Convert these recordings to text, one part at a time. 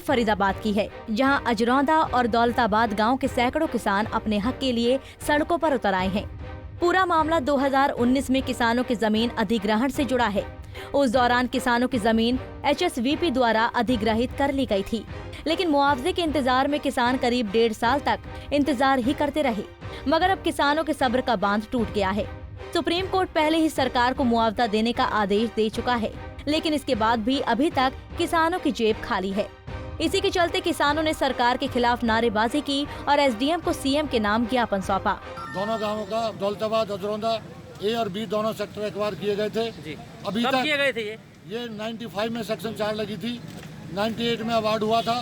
फरीदाबाद की है, जहां अजरौंदा और दौलताबाद गांव के सैकड़ों किसान अपने हक के लिए सड़कों पर उतर आए हैं। पूरा मामला 2019 में किसानों की जमीन अधिग्रहण से जुड़ा है। उस दौरान किसानों की जमीन HSVP द्वारा अधिग्रहित कर ली गई थी, लेकिन मुआवजे के इंतजार में किसान करीब 1.5 साल तक इंतजार ही करते रहे, मगर अब किसानों के सब्र का बांध टूट गया है। सुप्रीम कोर्ट पहले ही सरकार को मुआवजा देने का आदेश दे चुका है, लेकिन इसके बाद भी अभी तक किसानों की जेब खाली है। इसी के चलते किसानों ने सरकार के खिलाफ नारेबाजी की और SDM को CM के नाम ज्ञापन सौंपा। दोनों गांवों का दौलताबाद अजरौंदा A और B दोनों सेक्टर एक्वायर किए गए थे जी। अभी कब तक किए गए थे ये 95 में सेक्शन 4 लगी थी, 98 में अवार्ड हुआ था।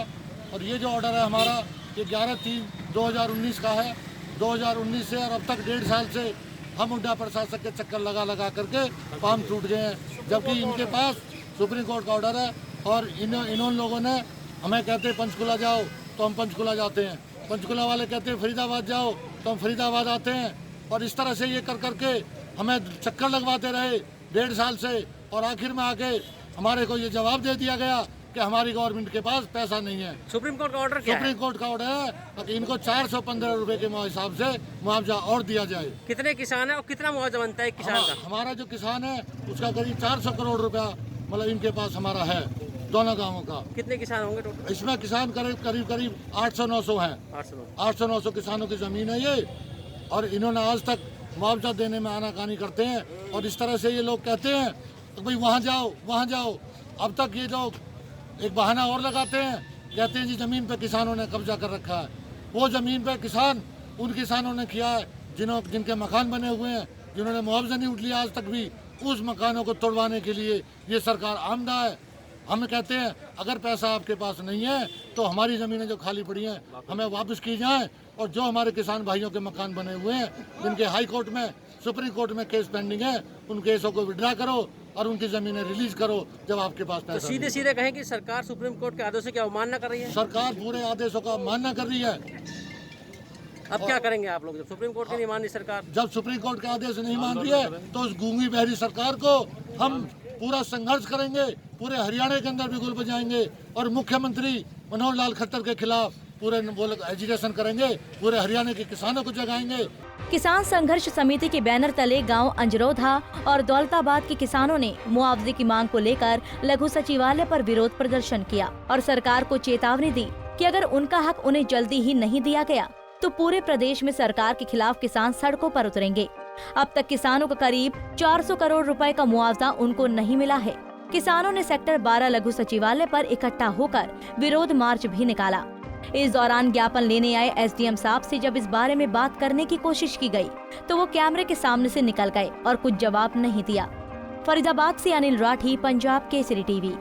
और ये जो ऑर्डर है हमारा ये 11/3/2019 का है। 2019 से और अब तक 1.5 साल से हम उड्डा प्रशासक के चक्कर लगा करके पाम टूट गए हैं, जबकि इनके पास सुप्रीम कोर्ट का ऑर्डर है। और इन्होंने लोगों ने हमें कहते पंचकुला जाओ तो हम पंचकुला जाते हैं, पंचकुला वाले कहते फरीदाबाद जाओ तो हम फरीदाबाद आते हैं। और इस तरह से ये कर करके हमें चक्कर लगवाते रहे 1.5 साल से, और आखिर में आके हमारे को ये जवाब दे दिया गया कि हमारी गवर्नमेंट के पास पैसा नहीं है। सुप्रीम कोर्ट का ऑर्डर क्या है? सुप्रीम कोर्ट का ऑर्डर है कि इनको 415 रुपए के हिसाब से मुआवजा और दिया जाए। कितने किसान है और कितना मुआवजा बनता है किसान का? हमारा जो किसान है उसका करीब 400 करोड़ रुपया मतलब इनके पास हमारा है, दोनों गाँवों का। कितने किसान होंगे टोटल? इसमें किसान करीब 800-900 है। 800-900 किसानों की जमीन है ये, और इन्होंने आज तक मुआवजा देने में आनाकानी करते हैं। और इस तरह से ये लोग कहते हैं तो भाई वहाँ जाओ। अब तक ये लोग एक बहाना और लगाते हैं, कहते हैं जी ज़मीन पे किसानों ने कब्जा कर रखा है। वो ज़मीन पे किसान उन किसानों ने किया है जिनके मकान बने हुए हैं, जिन्होंने मुआवजा नहीं उठ लिया आज तक भी। उस मकानों को तोड़वाने के लिए ये सरकार आमदा है। हम कहते हैं अगर पैसा आपके पास नहीं है तो हमारी ज़मीनें जो खाली पड़ी हैं हमें वापस की जाएं, और जो हमारे किसान भाइयों के मकान बने हुए हैं जिनके हाई कोर्ट में सुप्रीम कोर्ट में केस पेंडिंग है, उन केसों को विड्रा करो और उनकी ज़मीनें रिलीज करो जब आपके पास पैसा। तो सीधे कहें कि सरकार सुप्रीम कोर्ट के आदेशों की अवमानना कर रही है? सरकार पूरे आदेशों का अवमानना कर रही है। अब क्या करेंगे आप लोग जब सुप्रीम कोर्ट की नहीं मान रही सरकार? जब सुप्रीम कोर्ट के आदेश नहीं मान रही है तो उस गूंगी बहरी सरकार को हम पूरा संघर्ष करेंगे, पूरे हरियाणा के अंदर भी गुल बजाएंगे और मुख्यमंत्री मनोहर लाल खट्टर के खिलाफ पूरे एजिटेशन करेंगे, पूरे हरियाणा के किसानों को जगाएंगे। किसान संघर्ष समिति के बैनर तले गांव अंजरोधा और दौलताबाद के किसानों ने मुआवजे की मांग को लेकर लघु सचिवालय पर विरोध प्रदर्शन किया और सरकार को चेतावनी दी कि अगर उनका हक उन्हें जल्दी ही नहीं दिया गया तो पूरे प्रदेश में सरकार के खिलाफ किसान सड़कों पर उतरेंगे। अब तक किसानों को करीब 400 करोड़ रुपए का मुआवजा उनको नहीं मिला है। किसानों ने सेक्टर 12 लघु सचिवालय पर इकट्ठा होकर विरोध मार्च भी निकाला। इस दौरान ज्ञापन लेने आए SDM साहब से जब इस बारे में बात करने की कोशिश की गई तो वो कैमरे के सामने से निकल गए और कुछ जवाब नहीं दिया। फरीदाबाद से अनिल राठी, पंजाब केसरी TV।